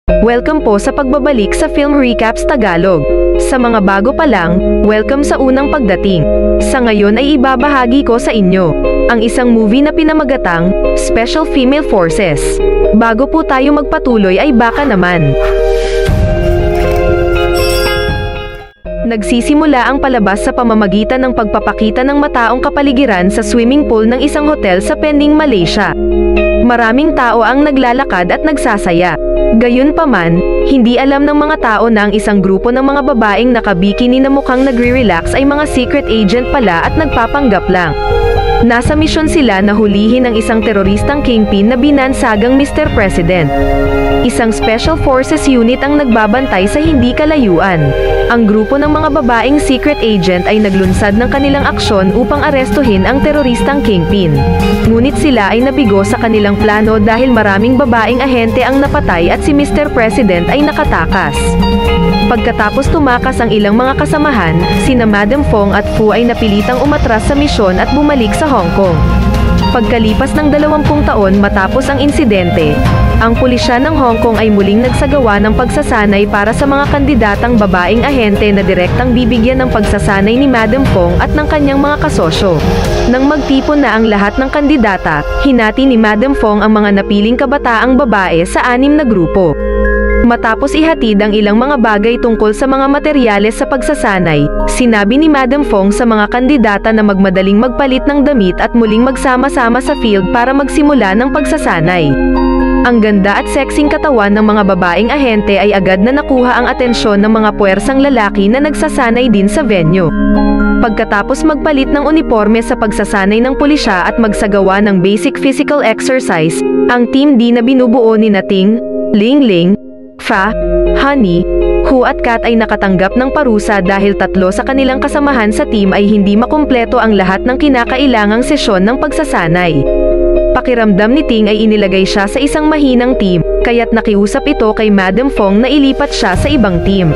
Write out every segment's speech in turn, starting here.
Welcome po sa pagbabalik sa Film Recaps Tagalog. Sa mga bago pa lang, welcome sa unang pagdating. Sa ngayon ay ibabahagi ko sa inyo ang isang movie na pinamagatang Special Female Forces. Bago po tayo magpatuloy ay baka naman nagsisimula ang palabas sa pamamagitan ng pagpapakita ng mataong kapaligiran sa swimming pool ng isang hotel sa Penang, Malaysia. Maraming tao ang naglalakad at nagsasaya. Gayunpaman, hindi alam ng mga tao na ang isang grupo ng mga babaeng nakabikini na mukhang nagre-relax ay mga secret agent pala at nagpapanggap lang. Nasa misyon sila na hulihin ang isang teroristang kingpin na binansagang Mr. President. Isang Special Forces unit ang nagbabantay sa hindi kalayuan. Ang grupo ng mga babaeng secret agent ay naglunsad ng kanilang aksyon upang arestuhin ang teroristang kingpin. Ngunit sila ay nabigo sa kanilang plano dahil maraming babaeng ahente ang napatay at si Mr. President ay nakatakas. Pagkatapos tumakas ang ilang mga kasamahan, sina Madam Fong at Fu ay napilitang umatras sa misyon at bumalik sa Hong Kong. Pagkalipas ng 20 taon matapos ang insidente, ang pulisya ng Hong Kong ay muling nagsagawa ng pagsasanay para sa mga kandidatang babaeng ahente na direktang bibigyan ng pagsasanay ni Madam Fong at ng kanyang mga kasosyo. Nang magtipon na ang lahat ng kandidata, hinati ni Madam Fong ang mga napiling kabataang babae sa 6 na grupo. Matapos ihatid ang ilang mga bagay tungkol sa mga materyales sa pagsasanay, sinabi ni Madam Fong sa mga kandidata na magmadaling magpalit ng damit at muling magsama-sama sa field para magsimula ng pagsasanay. Ang ganda at sexing katawan ng mga babaeng ahente ay agad na nakuha ang atensyon ng mga puwersang lalaki na nagsasanay din sa venue. Pagkatapos magpalit ng uniforme sa pagsasanay ng pulisya at magsagawa ng basic physical exercise, ang Team D na binubuo ni Ting, Ling Ling, Fa, Honey, Hu at Kat ay nakatanggap ng parusa dahil 3 sa kanilang kasamahan sa team ay hindi makumpleto ang lahat ng kinakailangang sesyon ng pagsasanay. Pakiramdam ni Ting ay inilagay siya sa isang mahinang team, kaya't nakiusap ito kay Madam Fong na ilipat siya sa ibang team.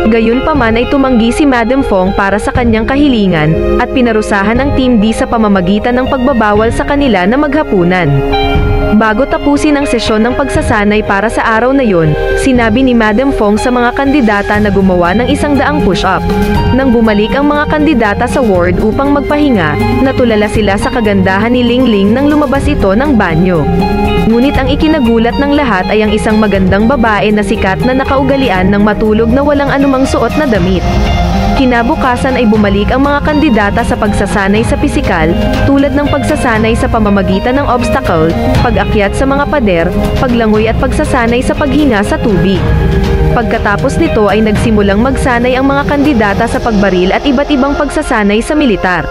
Gayunpaman ay tumanggi si Madam Fong para sa kanyang kahilingan, at pinarusahan ang Team D sa pamamagitan ng pagbabawal sa kanila na maghapunan. Bago tapusin ang sesyon ng pagsasanay para sa araw na yon, sinabi ni Madam Fong sa mga kandidata na gumawa ng 100 push-up. Nang bumalik ang mga kandidata sa ward upang magpahinga, natulala sila sa kagandahan ni Ling Ling nang lumabas ito ng banyo. Ngunit ang ikinagulat ng lahat ay ang isang magandang babae na sikat na nakaugalian ng matulog na walang anumang suot na damit. Kinabukasan ay bumalik ang mga kandidata sa pagsasanay sa pisikal, tulad ng pagsasanay sa pamamagitan ng obstacle, pag-akyat sa mga pader, paglangoy at pagsasanay sa paghinga sa tubig. Pagkatapos nito ay nagsimulang magsanay ang mga kandidata sa pagbaril at iba't ibang pagsasanay sa militar.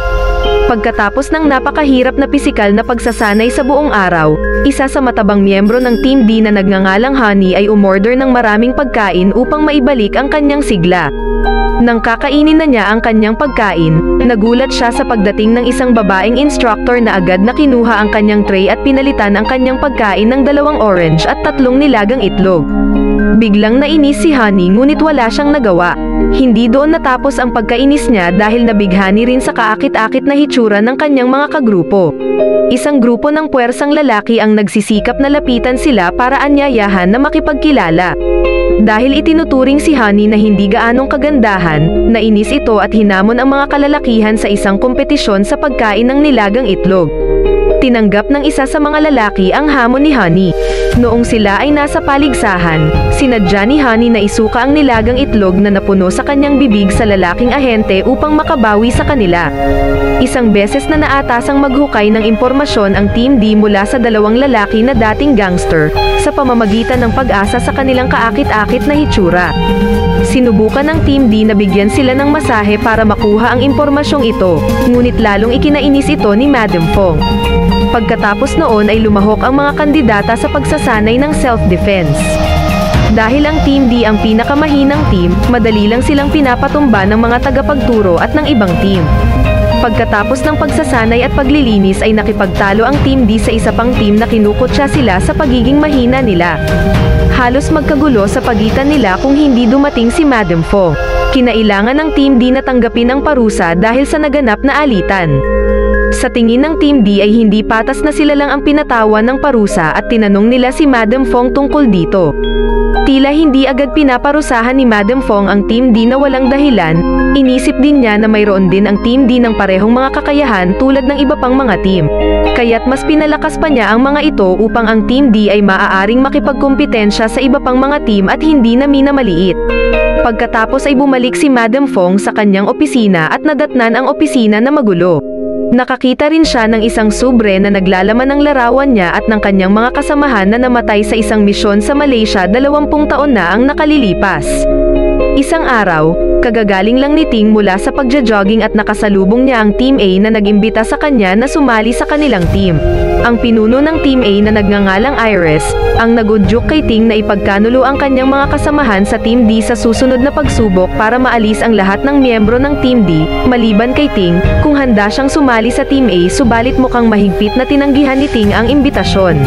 Pagkatapos ng napakahirap na pisikal na pagsasanay sa buong araw, isa sa matabang miyembro ng Team D na nagngangalang Honey ay umorder ng maraming pagkain upang maibalik ang kanyang sigla. Nang kakainin na niya ang kanyang pagkain, nagulat siya sa pagdating ng isang babaeng instructor na agad na kinuha ang kanyang tray at pinalitan ang kanyang pagkain ng 2 orange at 3 nilagang itlog. Biglang nainis si Honey ngunit wala siyang nagawa. Hindi doon natapos ang pagkainis niya dahil nabighani rin sa kaakit-akit na hitsura ng kanyang mga kagrupo. Isang grupo ng puwersang lalaki ang nagsisikap na lapitan sila para anyayahan na makipagkilala. Dahil itinuturing si Honey na hindi gaanong kagandahan, nainis ito at hinamon ang mga kalalakihan sa isang kompetisyon sa pagkain ng nilagang itlog. Tinanggap ng isa sa mga lalaki ang hamon ni Honey. Noong sila ay nasa paligsahan, sinadya ni Honey na isuka ang nilagang itlog na napuno sa kanyang bibig sa lalaking ahente upang makabawi sa kanila. Isang beses na naatasang maghukay ng impormasyon ang Team D mula sa 2 lalaki na dating gangster, sa pamamagitan ng pag-asa sa kanilang kaakit-akit na hitsura. Sinubukan ng Team D na bigyan sila ng masahe para makuha ang impormasyong ito, ngunit lalong ikinainis ito ni Madam Fong. Pagkatapos noon ay lumahok ang mga kandidata sa pagsasanay ng self-defense. Dahil ang Team D ang pinakamahinang team, madali lang silang pinapatumba ng mga tagapagturo at ng ibang team. Pagkatapos ng pagsasanay at paglilinis ay nakipagtalo ang Team D sa isa pang team na kinukutya sila sa pagiging mahina nila. Halos magkagulo sa pagitan nila kung hindi dumating si Madam Fong. Kinailangan ng Team D na tanggapin ang parusa dahil sa naganap na alitan. Sa tingin ng Team D ay hindi patas na sila lang ang pinatawan ng parusa at tinanong nila si Madam Fong tungkol dito. Tila hindi agad pinaparusahan ni Madam Fong ang Team D na walang dahilan, inisip din niya na mayroon din ang Team D ng parehong mga kakayahan tulad ng iba pang mga team. Kaya't mas pinalakas pa niya ang mga ito upang ang Team D ay maaaring makipagkumpetensya sa iba pang mga team at hindi na minamaliit. Pagkatapos ay bumalik si Madam Fong sa kanyang opisina at nadatnan ang opisina na magulo. Nakakita rin siya ng isang subre na naglalaman ng larawan niya at ng kanyang mga kasamahan na namatay sa isang misyon sa Malaysia 20 taon na ang nakalilipas. Isang araw, kagagaling lang ni Ting mula sa pagja-jogging at nakasalubong niya ang Team A na nag-imbita sa kanya na sumali sa kanilang team. Ang pinuno ng Team A na nagngangalang Iris, ang nagudyok kay Ting na ipagkanulo ang kanyang mga kasamahan sa Team D sa susunod na pagsubok para maalis ang lahat ng miyembro ng Team D, maliban kay Ting, kung handa siyang sumali sa Team A subalit mukhang mahigpit na tinanggihan ni Ting ang imbitasyon.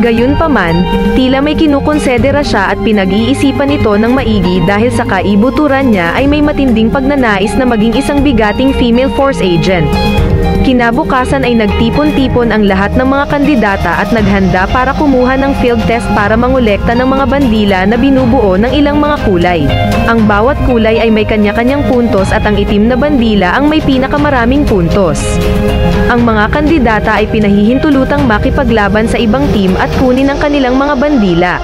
Gayunpaman, tila may kinukonsidera siya at pinag-iisipan nito ng maigi dahil sa kaibuturan niya ay may matinding pagnanais na maging isang bigating female force agent. Kinabukasan ay nagtipon-tipon ang lahat ng mga kandidata at naghanda para kumuha ng field test para mangolekta ng mga bandila na binubuo ng ilang mga kulay. Ang bawat kulay ay may kanya-kanyang puntos at ang itim na bandila ang may pinakamaraming puntos. Ang mga kandidata ay pinahihintulutang makipaglaban sa ibang team at kunin ang kanilang mga bandila.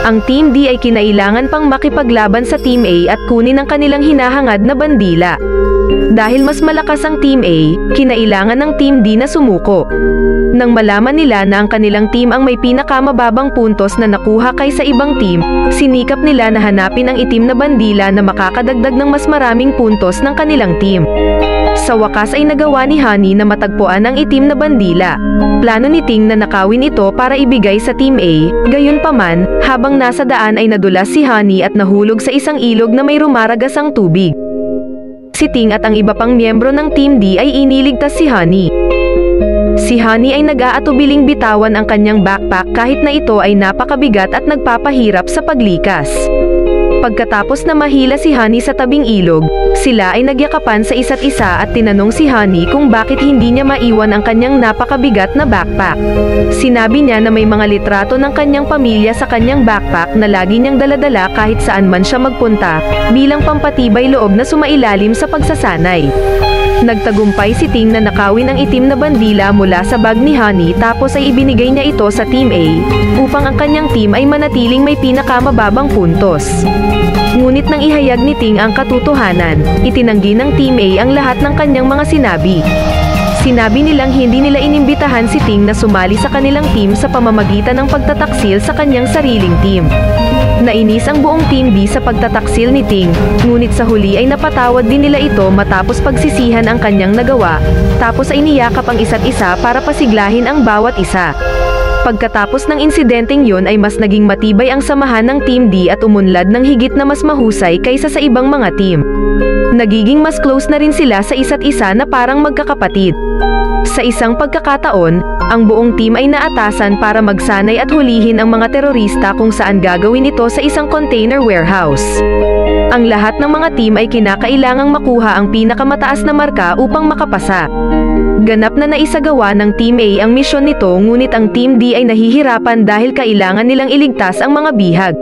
Ang Team D ay kinailangan pang makipaglaban sa Team A at kunin ang kanilang hinahangad na bandila. Dahil mas malakas ang Team A, kinailangan ng Team D na sumuko. Nang malaman nila na ang kanilang team ang may pinakamababang puntos na nakuha kaysa ibang team, sinikap nila na hanapin ang itim na bandila na makakadagdag ng mas maraming puntos ng kanilang team. Sa wakas ay nagawa ni Honey na matagpuan ang itim na bandila. Plano ni Ting na nakawin ito para ibigay sa Team A, gayunpaman, habang nasa daan ay nadulas si Honey at nahulog sa isang ilog na may rumaragasang tubig. Si Ting at ang iba pang miyembro ng Team D ay iniligtas si Honey. Si Honey ay nag-aatubiling bitawan ang kanyang backpack kahit na ito ay napakabigat at nagpapahirap sa paglikas. Pagkatapos na mahila si Honey sa tabing ilog, sila ay nagyakapan sa isa't isa at tinanong si Honey kung bakit hindi niya maiwan ang kanyang napakabigat na backpack. Sinabi niya na may mga litrato ng kanyang pamilya sa kanyang backpack na lagi niyang daladala kahit saan man siya magpunta, bilang pampatibay loob na sumailalim sa pagsasanay. Nagtagumpay si Ting na nakawin ang itim na bandila mula sa bag ni Honey tapos ay ibinigay niya ito sa Team A, upang ang kanyang team ay manatiling may pinakamababang puntos. Ngunit nang ihayag ni Ting ang katotohanan, itinanggi ng Team A ang lahat ng kanyang mga sinabi. Sinabi nilang hindi nila inimbitahan si Ting na sumali sa kanilang team sa pamamagitan ng pagtataksil sa kanyang sariling team. Nainis ang buong Team D sa pagtataksil ni Ting, ngunit sa huli ay napatawad din nila ito matapos pagsisihan ang kanyang nagawa, tapos ay niyakap ang isa't isa para pasiglahin ang bawat isa. Pagkatapos ng insidenteng yun ay mas naging matibay ang samahan ng Team D at umunlad ng higit na mas mahusay kaysa sa ibang mga team. Nagiging mas close na rin sila sa isa't isa na parang magkakapatid. Sa isang pagkakataon, ang buong team ay naatasan para magsanay at hulihin ang mga terorista kung saan gagawin ito sa isang container warehouse. Ang lahat ng mga team ay kinakailangang makuha ang pinakamataas na marka upang makapasa. Ganap na naisagawa ng Team A ang misyon nito ngunit ang Team D ay nahihirapan dahil kailangan nilang iligtas ang mga bihag.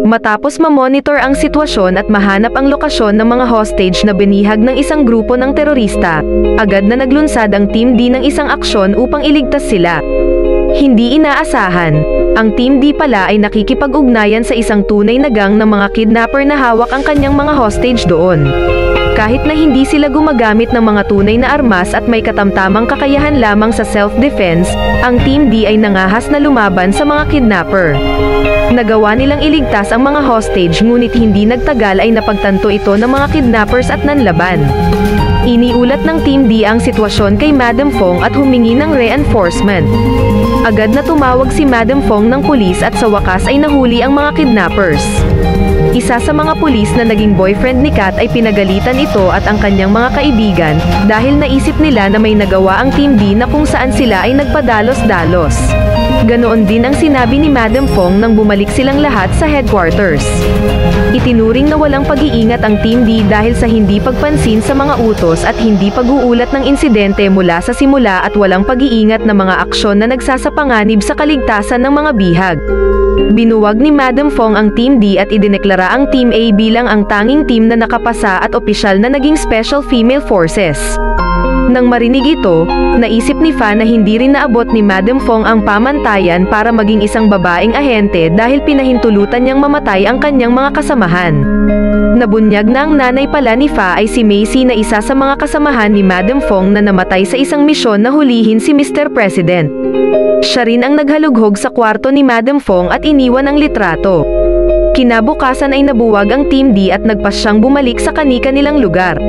Matapos mamonitor ang sitwasyon at mahanap ang lokasyon ng mga hostage na binihag ng isang grupo ng terorista, agad na naglunsad ang Team D ng isang aksyon upang iligtas sila. Hindi inaasahan, ang Team D pala ay nakikipag-ugnayan sa isang tunay na gang ng mga kidnapper na hawak ang kanyang mga hostage doon. Kahit na hindi sila gumagamit ng mga tunay na armas at may katamtamang kakayahan lamang sa self-defense, ang Team D ay nangahas na lumaban sa mga kidnapper. Nagawa nilang iligtas ang mga hostage ngunit hindi nagtagal ay napagtanto ito ng mga kidnappers at nanlaban. Iniulat ng Team D ang sitwasyon kay Madam Fong at humingi ng reinforcement. Agad na tumawag si Madam Fong ng pulis at sa wakas ay nahuli ang mga kidnappers. Isa sa mga pulis na naging boyfriend ni Kat ay pinagalitan ito at ang kanyang mga kaibigan dahil naisip nila na may nagawa ang Team D na kung saan sila ay nagpadalos-dalos. Ganoon din ang sinabi ni Madam Fong nang bumalik silang lahat sa headquarters. Itinuring na walang pag-iingat ang Team D dahil sa hindi pagpansin sa mga utos at hindi pag-uulat ng insidente mula sa simula at walang pag-iingat na mga aksyon na nagsasapanganib sa kaligtasan ng mga bihag. Binuwag ni Madam Fong ang Team D at idineklara ang Team A bilang ang tanging team na nakapasa at opisyal na naging Special Female Forces. Nang marinig ito, naisip ni Fa na hindi rin naabot ni Madam Fong ang pamantayan para maging isang babaeng ahente dahil pinahintulutan niyang mamatay ang kanyang mga kasamahan. Nabunyag na ang nanay pala ni Fa ay si Macy na isa sa mga kasamahan ni Madam Fong na namatay sa isang misyon na hulihin si Mr. President. Siya rin ang naghalughog sa kwarto ni Madam Fong at iniwan ang litrato. Kinabukasan ay nabuwag ang Team D at nagpasyang bumalik sa kani-kanilang lugar.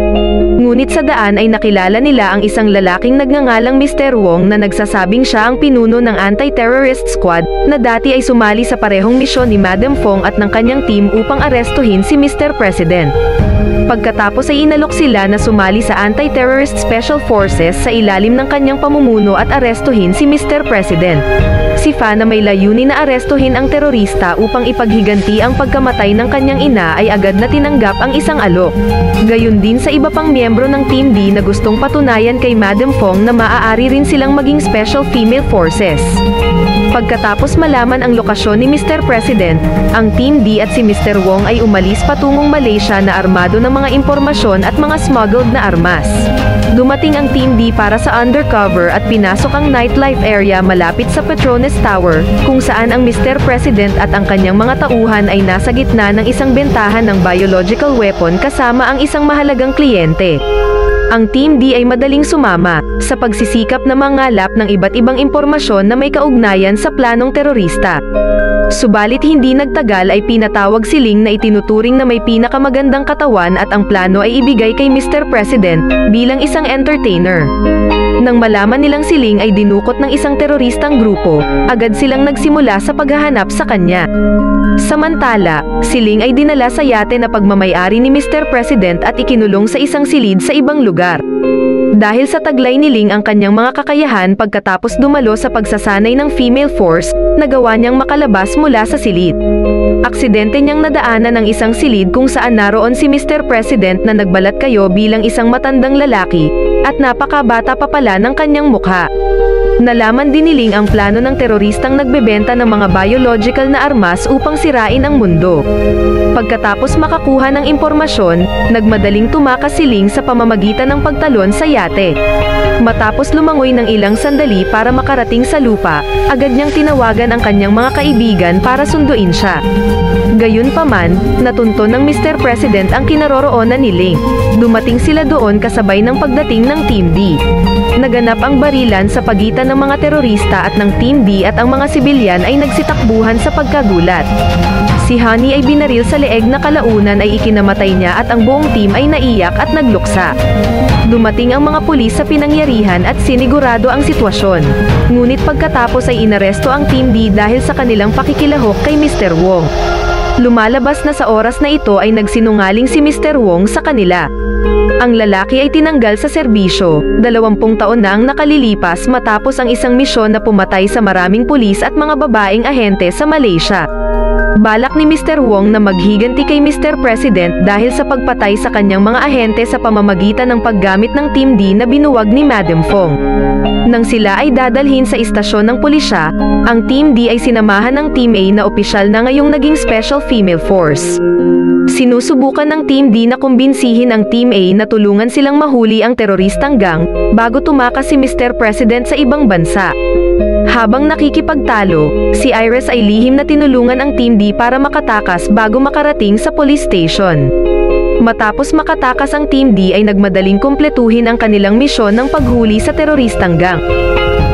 Ngunit sa daan ay nakilala nila ang isang lalaking nagngangalang Mr. Wong na nagsasabing siya ang pinuno ng anti-terrorist squad na dati ay sumali sa parehong misyon ni Madam Fong at ng kanyang team upang arestuhin si Mr. President. Pagkatapos ay inalok sila na sumali sa Anti-Terrorist Special Forces sa ilalim ng kanyang pamumuno at arestuhin si Mr. President. Si Fa na may layunin na arestuhin ang terorista upang ipaghiganti ang pagkamatay ng kanyang ina ay agad na tinanggap ang isang alok. Gayon din sa iba pang miyembro ng Team D na gustong patunayan kay Madam Fong na maaari rin silang maging Special Female Forces. Pagkatapos malaman ang lokasyon ni Mr. President, ang Team D at si Mr. Wong ay umalis patungong Malaysia na armado ng mga impormasyon at mga smuggled na armas. Dumating ang Team D para sa undercover at pinasok ang nightlife area malapit sa Petronas Tower, kung saan ang Mr. President at ang kanyang mga tauhan ay nasa gitna ng isang bentahan ng biological weapon kasama ang isang mahalagang kliyente. Ang Team D ay madaling sumama, sa pagsisikap na mangalap ng iba't ibang impormasyon na may kaugnayan sa planong terorista. Subalit hindi nagtagal ay pinatawag si Ling na itinuturing na may pinakamagandang katawan at ang plano ay ibigay kay Mr. President, bilang isang entertainer. Nang malaman nilang si Ling ay dinukot ng isang teroristang grupo, agad silang nagsimula sa paghahanap sa kanya. Samantala, si Ling ay dinala sa yate na pagmamayari ni Mr. President at ikinulong sa isang silid sa ibang lugar. Dahil sa taglay ni Ling ang kanyang mga kakayahan pagkatapos dumalo sa pagsasanay ng female force, nagawa niyang makalabas mula sa silid. Aksidente niyang nadaanan ng isang silid kung saan naroon si Mr. President na nagbalat kayo bilang isang matandang lalaki, at napakabata pa pala ng kanyang mukha. Nalaman din ni Ling ang plano ng teroristang nagbebenta ng mga biological na armas upang sirain ang mundo. Pagkatapos makakuha ng impormasyon, nagmadaling tumakas si Ling sa pamamagitan ng pagtalon sa yate. Matapos lumangoy ng ilang sandali para makarating sa lupa, agad niyang tinawagan ang kanyang mga kaibigan para sunduin siya. Gayunpaman, natunton ng Mr. President ang kinaroroonan ni Ling. Dumating sila doon kasabay ng pagdating ng Team D. Naganap ang barilan sa pagitan ng mga terorista at ng Team D at ang mga sibilyan ay nagsitakbuhan sa pagkagulat. Si Honey ay binaril sa leeg na kalaunan ay ikinamatay niya at ang buong team ay naiyak at nagluksa. Dumating ang mga pulis sa pinangyarihan at sinigurado ang sitwasyon. Ngunit pagkatapos ay inaresto ang Team D dahil sa kanilang pakikilahok kay Mr. Wong. Lumalabas na sa oras na ito ay nagsinungaling si Mr. Wong sa kanila. Ang lalaki ay tinanggal sa serbisyo, 20 taon na ang nakalilipas matapos ang isang misyon na pumatay sa maraming pulis at mga babaeng ahente sa Malaysia. Balak ni Mr. Wong na maghiganti kay Mr. President dahil sa pagpatay sa kanyang mga ahente sa pamamagitan ng paggamit ng Team D na binuwag ni Madam Fong. Nang sila ay dadalhin sa istasyon ng pulisya, ang Team D ay sinamahan ng Team A na opisyal na ngayong naging Special Female Force. Sinusubukan ng Team D na kumbinsihin ang Team A na tulungan silang mahuli ang teroristang gang bago tumakas si Mr. President sa ibang bansa. Habang nakikipagtalo, si Iris ay lihim na tinulungan ang Team D para makatakas bago makarating sa police station. Matapos makatakas ang Team D ay nagmadaling kumpletuhin ang kanilang misyon ng paghuli sa teroristang gang.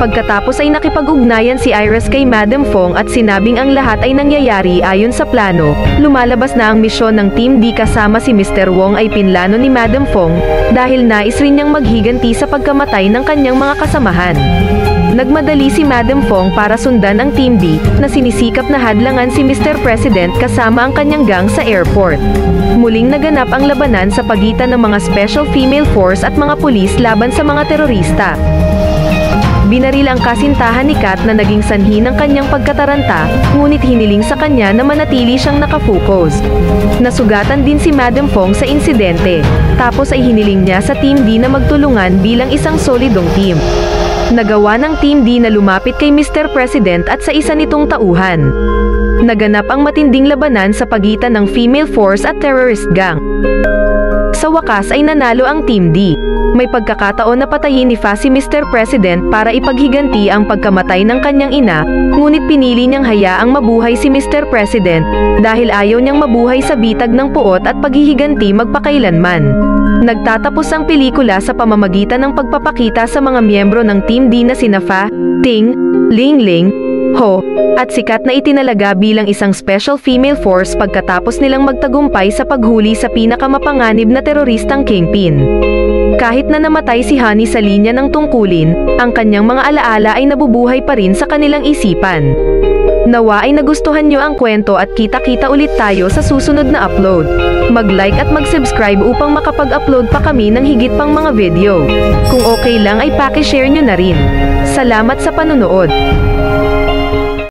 Pagkatapos ay nakipag-ugnayan si Iris kay Madam Fong at sinabing ang lahat ay nangyayari ayon sa plano. Lumalabas na ang misyon ng Team D kasama si Mr. Wong ay pinlano ni Madam Fong dahil nais rin niyang maghiganti sa pagkamatay ng kanyang mga kasamahan. Nagmadali si Madam Fong para sundan ang Team D na sinisikap na hadlangan si Mr. President kasama ang kanyang gang sa airport. Muling naganap ang labanan sa pagitan ng mga Special Female Force at mga pulis laban sa mga terorista. Binaril ang kasintahan ni Kat na naging sanhi ng kanyang pagkataranta, ngunit hiniling sa kanya na manatili siyang nakafocus. Nasugatan din si Madam Fong sa insidente, tapos ay hiniling niya sa Team D na magtulungan bilang isang solidong team. Nagawa ng Team D na lumapit kay Mr. President at sa isa nitong tauhan. Naganap ang matinding labanan sa pagitan ng female force at terrorist gang. Sa wakas ay nanalo ang Team D. May pagkakataon na patayin ni Fa si Mr. President para ipaghiganti ang pagkamatay ng kanyang ina, ngunit pinili niyang hayaang mabuhay si Mr. President dahil ayaw niyang mabuhay sa bitag ng puot at paghihiganti magpakailanman. Nagtatapos ang pelikula sa pamamagitan ng pagpapakita sa mga miyembro ng Team D na sina Fa, Ting, Ling Ling, Ho, at Sikat na itinalaga bilang isang special female force pagkatapos nilang magtagumpay sa paghuli sa pinakamapanganib na teroristang Kingpin. Kahit na namatay si Honey sa linya ng tungkulin, ang kanyang mga alaala ay nabubuhay pa rin sa kanilang isipan. Nawa ay nagustuhan nyo ang kwento at kita-kita ulit tayo sa susunod na upload. Mag-like at mag-subscribe upang makapag-upload pa kami ng higit pang mga video. Kung okay lang ay paki-share nyo na rin. Salamat sa panunood.